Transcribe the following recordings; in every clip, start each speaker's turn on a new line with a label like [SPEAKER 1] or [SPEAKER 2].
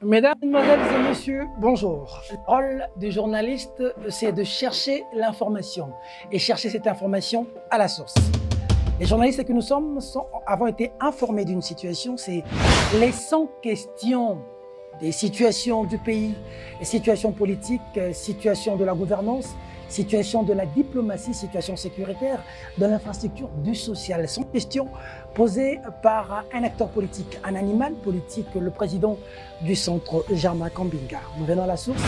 [SPEAKER 1] Mesdames, Mesdemoiselles et Messieurs, bonjour. Le rôle du journaliste, c'est de chercher l'information et chercher cette information à la source. Les journalistes que nous sommes avons été informés d'une situation, c'est les 100 questions des situations du pays, les situations politiques, situations de la gouvernance, situation de la diplomatie, situation sécuritaire, de l'infrastructure, du social. Ce sont des questions posées par un acteur politique, un animal politique, le président du centre, Germain Kambinga. Nous venons à la source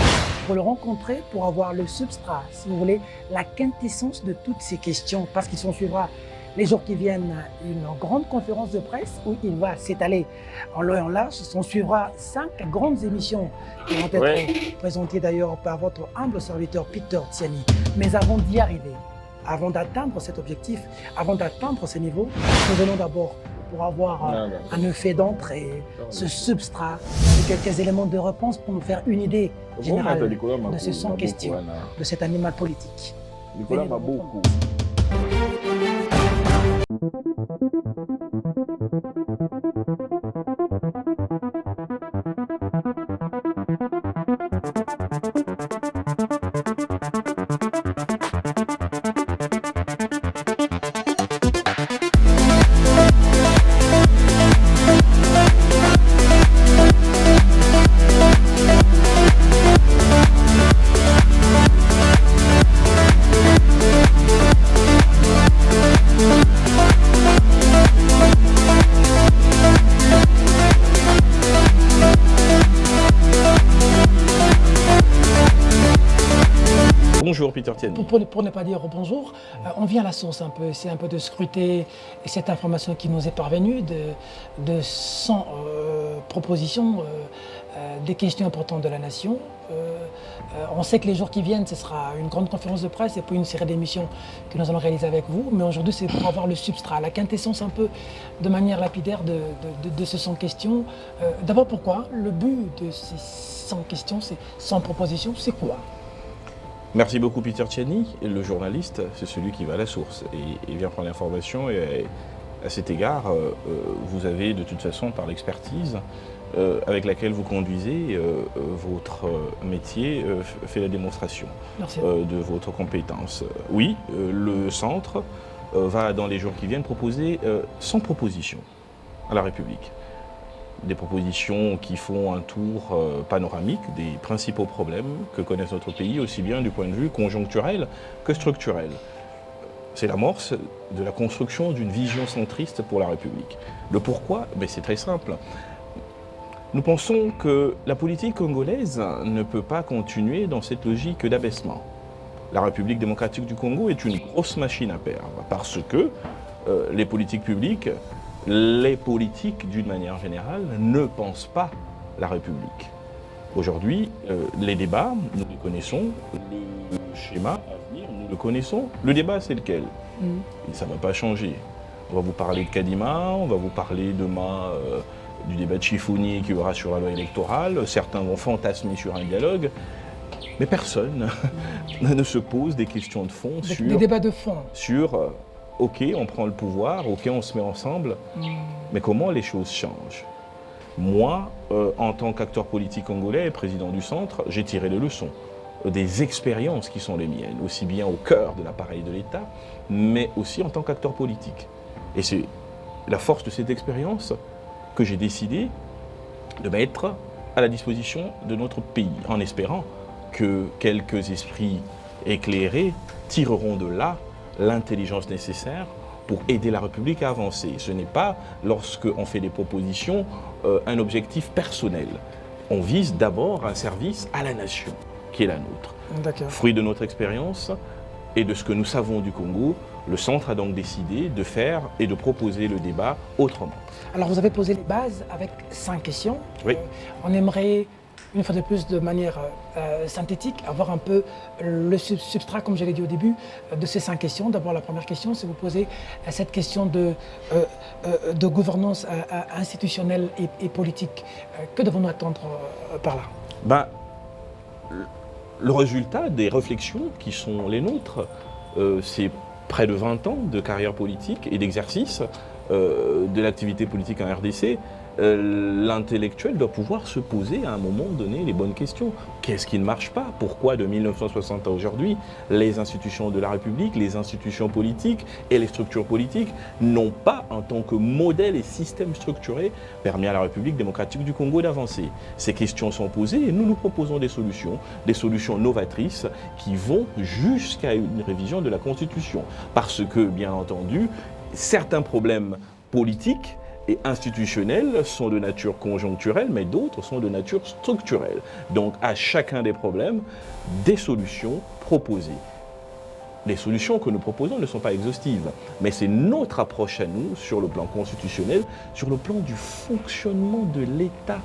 [SPEAKER 1] pour le rencontrer, pour avoir le substrat, si vous voulez, la quintessence de toutes ces questions, parce qu'il s'en suivra les jours qui viennent une grande conférence de presse où il va s'étaler en long et en large. S'en suivra 5 grandes émissions qui vont être présentées d'ailleurs par votre humble serviteur Peter Tiani. Mais avant d'y arriver, avant d'atteindre cet objectif, avant d'atteindre ce niveau, nous venons d'abord pour avoir un effet d'entrée, ce substrat, et quelques éléments de réponse pour nous faire une idée générale de ces 100 questions de cet animal politique.
[SPEAKER 2] Nicolas m'a beaucoup.
[SPEAKER 3] Bonjour Peter Tiani.
[SPEAKER 1] Pour ne pas dire bonjour, on vient à la source un peu, c'est un peu de scruter cette information qui nous est parvenue de 100 propositions, des questions importantes de la nation. On sait que les jours qui viennent, ce sera une grande conférence de presse et puis une série d'émissions que nous allons réaliser avec vous. Mais aujourd'hui, c'est pour avoir le substrat, la quintessence un peu de manière lapidaire de ces 100 questions. D'abord, pourquoi? Le but de ces 100 questions, ces 100 propositions, c'est quoi?
[SPEAKER 3] Merci beaucoup Peter Tiani. Le journaliste, c'est celui qui va à la source et vient prendre l'information. Et à cet égard, vous avez de toute façon, par l'expertise avec laquelle vous conduisez votre métier, fait la démonstration de votre compétence. Oui, le centre va, dans les jours qui viennent, proposer 100 propositions à la République. Des propositions qui font un tour panoramique des principaux problèmes que connaît notre pays, aussi bien du point de vue conjoncturel que structurel. C'est l'amorce de la construction d'une vision centriste pour la République. Le pourquoi? C'est très simple. Nous pensons que la politique congolaise ne peut pas continuer dans cette logique d'abaissement. La République démocratique du Congo est une grosse machine à perdre parce que les politiques publiques, les politiques, d'une manière générale, ne pensent pas la République. Aujourd'hui, les débats, nous les connaissons, le schéma à venir, nous le connaissons. Le débat, c'est lequel? Et ça ne va pas changer. On va vous parler de Kadima, on va vous parler demain du débat de Chiffonnier qui aura sur la loi électorale. Certains vont fantasmer sur un dialogue, mais personne ne se pose des questions de fond sur...
[SPEAKER 1] Des débats de fond.
[SPEAKER 3] Sur... OK, on prend le pouvoir, OK, on se met ensemble, mais comment les choses changent? Moi, en tant qu'acteur politique congolais et président du centre, j'ai tiré les leçons des expériences qui sont les miennes, aussi bien au cœur de l'appareil de l'État, mais aussi en tant qu'acteur politique. Et c'est la force de cette expérience que j'ai décidé de mettre à la disposition de notre pays, en espérant que quelques esprits éclairés tireront de là l'intelligence nécessaire pour aider la République à avancer. Ce n'est pas, lorsqu'on fait des propositions, un objectif personnel. On vise d'abord un service à la nation, qui est la nôtre. Fruit de notre expérience et de ce que nous savons du Congo, le centre a donc décidé de faire et de proposer le débat autrement.
[SPEAKER 1] Alors vous avez posé les bases avec 5 questions.
[SPEAKER 3] Oui.
[SPEAKER 1] On aimerait, une fois de plus, de manière synthétique, avoir un peu le substrat, comme je l'ai dit au début, de ces 5 questions. D'abord, la première question, c'est vous posez cette question de gouvernance institutionnelle et politique. Que devons-nous attendre par là?
[SPEAKER 3] Le résultat des réflexions qui sont les nôtres, c'est près de 20 ans de carrière politique et d'exercice de l'activité politique en RDC. l'intellectuel doit pouvoir se poser à un moment donné les bonnes questions. Qu'est-ce qui ne marche pas? Pourquoi de 1960 à aujourd'hui, les institutions de la République, les institutions politiques et les structures politiques n'ont pas, en tant que modèle et système structuré, permis à la République démocratique du Congo d'avancer? Ces questions sont posées et nous proposons des solutions novatrices qui vont jusqu'à une révision de la Constitution. Parce que, bien entendu, certains problèmes politiques et institutionnels sont de nature conjoncturelle, mais d'autres sont de nature structurelle. Donc, à chacun des problèmes, des solutions proposées. Les solutions que nous proposons ne sont pas exhaustives, mais c'est notre approche à nous sur le plan constitutionnel, sur le plan du fonctionnement de l'État.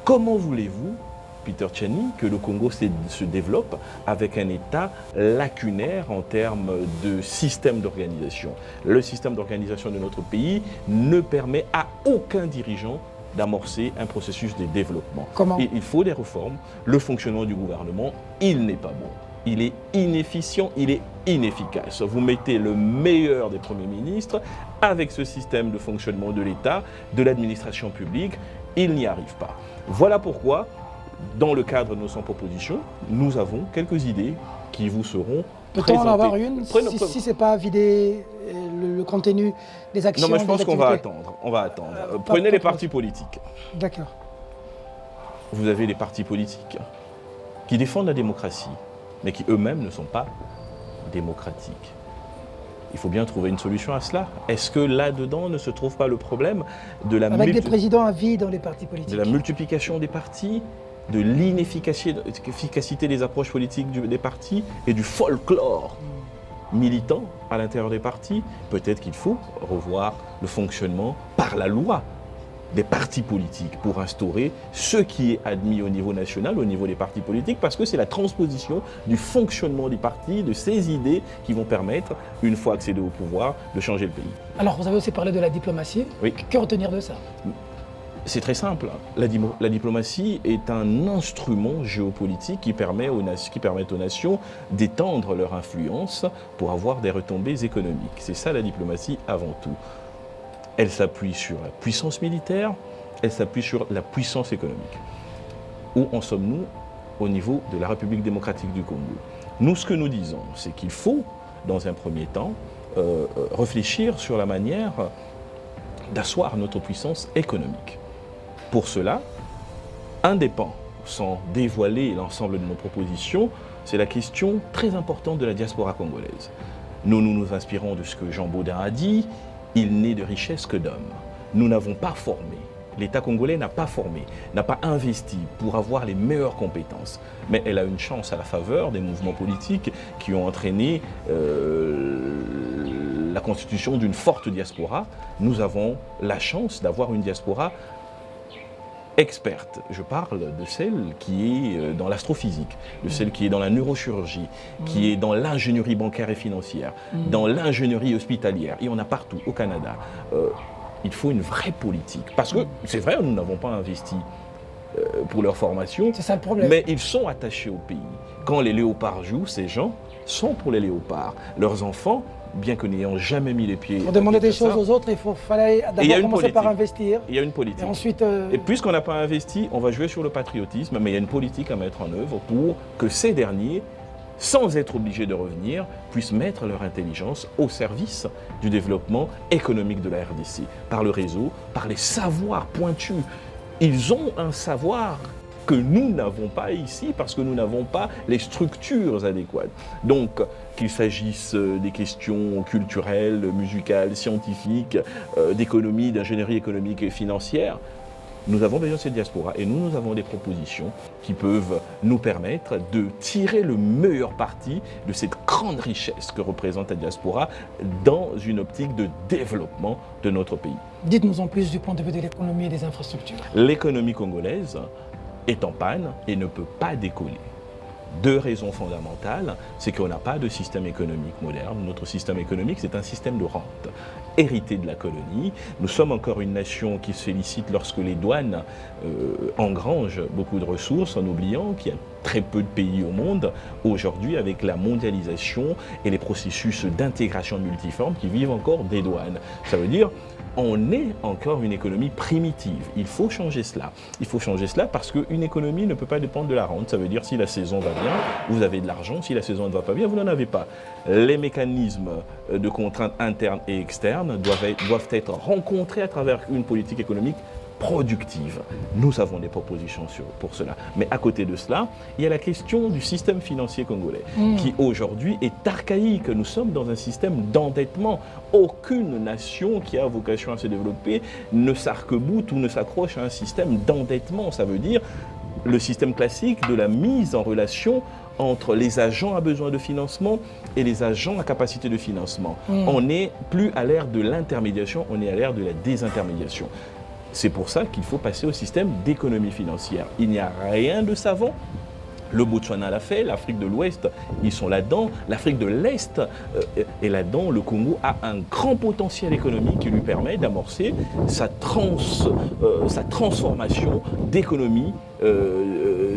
[SPEAKER 3] Comment voulez-vous, Peter Tchani, que le Congo se développe avec un État lacunaire en termes de système d'organisation? Le système d'organisation de notre pays ne permet à aucun dirigeant d'amorcer un processus de développement.
[SPEAKER 1] Comment?
[SPEAKER 3] Il faut des réformes. Le fonctionnement du gouvernement, il n'est pas bon. Il est inefficient, il est inefficace. Vous mettez le meilleur des premiers ministres avec ce système de fonctionnement de l'État, de l'administration publique, il n'y arrive pas. Voilà pourquoi, dans le cadre de nos 100 propositions, nous avons quelques idées qui vous seront présentées.
[SPEAKER 1] Peut-on en avoir une si ce n'est pas vider le contenu des actions?
[SPEAKER 3] Non, mais je pense qu'on va attendre. On va attendre. Prenez les partis politiques.
[SPEAKER 1] D'accord.
[SPEAKER 3] Vous avez des partis politiques qui défendent la démocratie, mais qui eux-mêmes ne sont pas démocratiques. Il faut bien trouver une solution à cela. Est-ce que là-dedans ne se trouve pas le problème de la
[SPEAKER 1] avec des présidents à vie dans les partis politiques,
[SPEAKER 3] de la multiplication des partis, de l'inefficacité des approches politiques des partis et du folklore militant à l'intérieur des partis? Peut-être qu'il faut revoir le fonctionnement par la loi des partis politiques pour instaurer ce qui est admis au niveau national, au niveau des partis politiques, parce que c'est la transposition du fonctionnement des partis, de ces idées qui vont permettre, une fois accédés au pouvoir, de changer le pays.
[SPEAKER 1] Alors, vous avez aussi parlé de la diplomatie.
[SPEAKER 3] Oui.
[SPEAKER 1] Que retenir de ça?
[SPEAKER 3] C'est très simple. La diplomatie est un instrument géopolitique qui permet aux nations d'étendre leur influence pour avoir des retombées économiques. C'est ça la diplomatie avant tout. Elle s'appuie sur la puissance militaire, elle s'appuie sur la puissance économique. Où en sommes-nous au niveau de la République démocratique du Congo? Nous, ce que nous disons, c'est qu'il faut, dans un premier temps, réfléchir sur la manière d'asseoir notre puissance économique. Pour cela, un des pans, sans dévoiler l'ensemble de nos propositions, c'est la question très importante de la diaspora congolaise. Nous nous inspirons de ce que Jean Baudin a dit. Il n'est de richesse que d'hommes. Nous n'avons pas formé, l'État congolais n'a pas formé, n'a pas investi pour avoir les meilleures compétences. Mais elle a une chance à la faveur des mouvements politiques qui ont entraîné la constitution d'une forte diaspora. Nous avons la chance d'avoir une diaspora experte. Je parle de celle qui est dans l'astrophysique, de celle qui est dans la neurochirurgie, qui est dans l'ingénierie bancaire et financière, dans l'ingénierie hospitalière. Et on a partout, au Canada. Il faut une vraie politique. Parce que, c'est vrai, nous n'avons pas investi pour leur formation.
[SPEAKER 1] C'est ça le problème.
[SPEAKER 3] Mais ils sont attachés au pays. Quand les léopards jouent, ces gens sont pour les léopards. Leurs enfants, bien que n'ayant jamais mis les pieds...
[SPEAKER 1] Pour demander des choses aux autres, il fallait d'abord commencer par investir.
[SPEAKER 3] Il y a une politique.
[SPEAKER 1] Et ensuite...
[SPEAKER 3] Et puisqu'on n'a pas investi, on va jouer sur le patriotisme, mais il y a une politique à mettre en œuvre pour que ces derniers, sans être obligés de revenir, puissent mettre leur intelligence au service du développement économique de la RDC, par le réseau, par les savoirs pointus. Ils ont un savoir que nous n'avons pas ici parce que nous n'avons pas les structures adéquates. Donc, qu'il s'agisse des questions culturelles, musicales, scientifiques, d'économie, d'ingénierie économique et financière, nous avons besoin de cette diaspora et nous avons des propositions qui peuvent nous permettre de tirer le meilleur parti de cette grande richesse que représente la diaspora dans une optique de développement de notre pays.
[SPEAKER 1] Dites-nous en plus du point de vue de l'économie et des infrastructures.
[SPEAKER 3] L'économie congolaise est en panne et ne peut pas décoller. Deux raisons fondamentales, c'est qu'on n'a pas de système économique moderne. Notre système économique, c'est un système de rente, hérité de la colonie. Nous sommes encore une nation qui se félicite lorsque les douanes engrangent beaucoup de ressources, en oubliant qu'il y a très peu de pays au monde, aujourd'hui, avec la mondialisation et les processus d'intégration multiforme qui vivent encore des douanes. Ça veut dire on est encore une économie primitive. Il faut changer cela. Il faut changer cela parce qu'une économie ne peut pas dépendre de la rente. Ça veut dire si la saison va bien, vous avez de l'argent. Si la saison ne va pas bien, vous n'en avez pas. Les mécanismes de contraintes internes et externes doivent être rencontrés à travers une politique économique productive. Nous avons des propositions pour cela. Mais à côté de cela, il y a la question du système financier congolais qui aujourd'hui est archaïque. Nous sommes dans un système d'endettement. Aucune nation qui a vocation à se développer ne s'arc-boute ou ne s'accroche à un système d'endettement. Ça veut dire le système classique de la mise en relation entre les agents à besoin de financement et les agents à capacité de financement. On n'est plus à l'ère de l'intermédiation, on est à l'ère de la désintermédiation. C'est pour ça qu'il faut passer au système d'économie financière. Il n'y a rien de savant. Le Botswana l'a fait, l'Afrique de l'Ouest, ils sont là-dedans. L'Afrique de l'Est est là-dedans. Le Congo a un grand potentiel économique qui lui permet d'amorcer sa transformation d'économie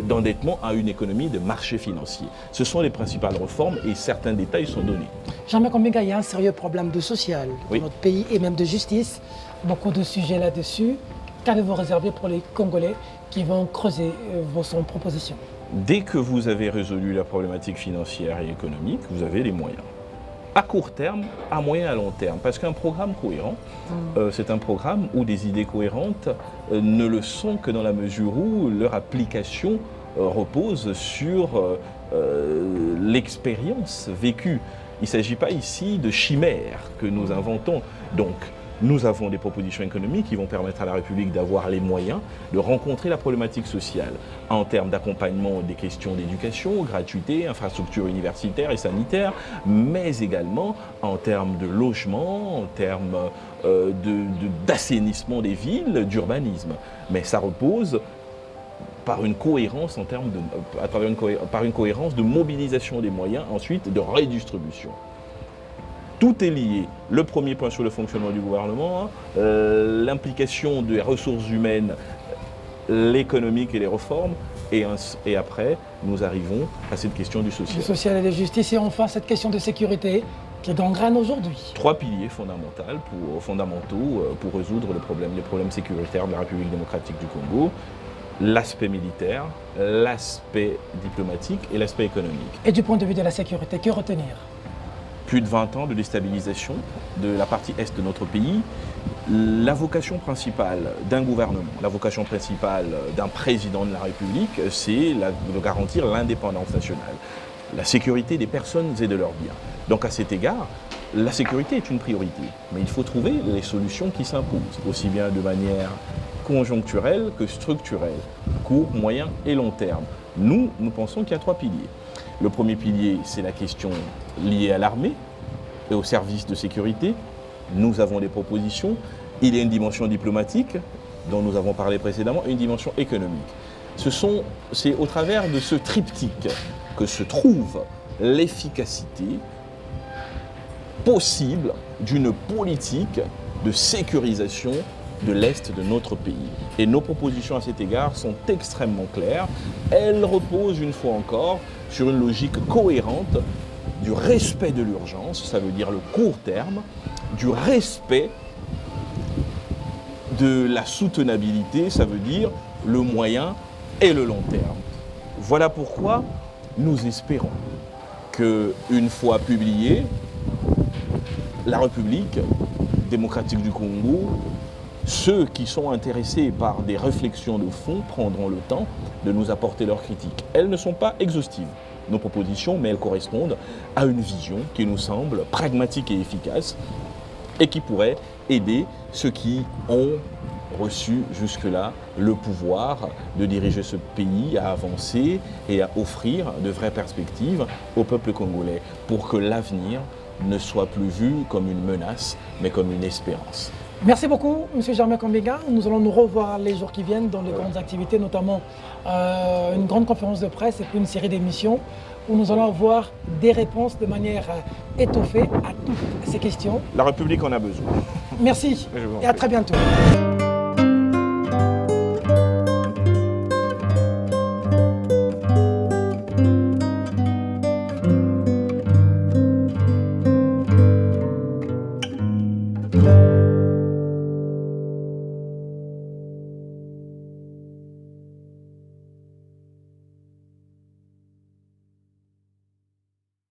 [SPEAKER 3] d'endettement à une économie de marché financier. Ce sont les principales réformes et certains détails sont donnés.
[SPEAKER 1] Jean-Marc Ombinga, il y a un sérieux problème de social dans notre pays et même de justice. Beaucoup de sujets là-dessus. Qu'avez-vous réservé pour les Congolais qui vont creuser vos propositions?
[SPEAKER 3] Dès que vous avez résolu la problématique financière et économique, vous avez les moyens. À court terme, à moyen et à long terme. Parce qu'un programme cohérent, c'est un programme où des idées cohérentes ne le sont que dans la mesure où leur application repose sur l'expérience vécue. Il ne s'agit pas ici de chimères que nous inventons. Donc, nous avons des propositions économiques qui vont permettre à la République d'avoir les moyens de rencontrer la problématique sociale en termes d'accompagnement des questions d'éducation, gratuité, infrastructures universitaires et sanitaires, mais également en termes de logement, en termes d'assainissement des villes, d'urbanisme. Mais ça repose par une cohérence par une cohérence de mobilisation des moyens, ensuite de redistribution. Tout est lié. Le premier point sur le fonctionnement du gouvernement, l'implication des ressources humaines, l'économique et les réformes, et après, nous arrivons à cette question du social.
[SPEAKER 1] Du social et de justice, et enfin cette question de sécurité qui gangrène aujourd'hui.
[SPEAKER 3] 3 piliers fondamentaux pour résoudre les problèmes sécuritaires de la République démocratique du Congo. L'aspect militaire, l'aspect diplomatique et l'aspect économique.
[SPEAKER 1] Et du point de vue de la sécurité, que retenir ?
[SPEAKER 3] Plus de 20 ans de déstabilisation de la partie est de notre pays. La vocation principale d'un gouvernement, la vocation principale d'un président de la République, c'est de garantir l'indépendance nationale, la sécurité des personnes et de leurs biens. Donc à cet égard, la sécurité est une priorité, mais il faut trouver les solutions qui s'imposent, aussi bien de manière conjoncturelle que structurelle, court, moyen et long terme. Nous pensons qu'il y a 3 piliers. Le premier pilier, c'est la question liée à l'armée et aux services de sécurité. Nous avons des propositions. Il y a une dimension diplomatique, dont nous avons parlé précédemment, et une dimension économique. C'est au travers de ce triptyque que se trouve l'efficacité possible d'une politique de sécurisation de l'Est de notre pays. Et nos propositions à cet égard sont extrêmement claires. Elles reposent une fois encore sur une logique cohérente du respect de l'urgence, ça veut dire le court terme, du respect de la soutenabilité, ça veut dire le moyen et le long terme. Voilà pourquoi nous espérons qu'une fois publiée, la République démocratique du Congo, ceux qui sont intéressés par des réflexions de fond prendront le temps de nous apporter leurs critiques. Elles ne sont pas exhaustives, nos propositions, mais elles correspondent à une vision qui nous semble pragmatique et efficace et qui pourrait aider ceux qui ont reçu jusque-là le pouvoir de diriger ce pays à avancer et à offrir de vraies perspectives au peuple congolais pour que l'avenir ne soit plus vu comme une menace, mais comme une espérance.
[SPEAKER 1] Merci beaucoup, M. Jean-Marc Ombinga. Nous allons nous revoir les jours qui viennent dans les grandes activités, notamment une grande conférence de presse et puis une série d'émissions où nous allons avoir des réponses de manière étoffée à toutes ces questions.
[SPEAKER 3] La République en a besoin.
[SPEAKER 1] Merci et à très bientôt.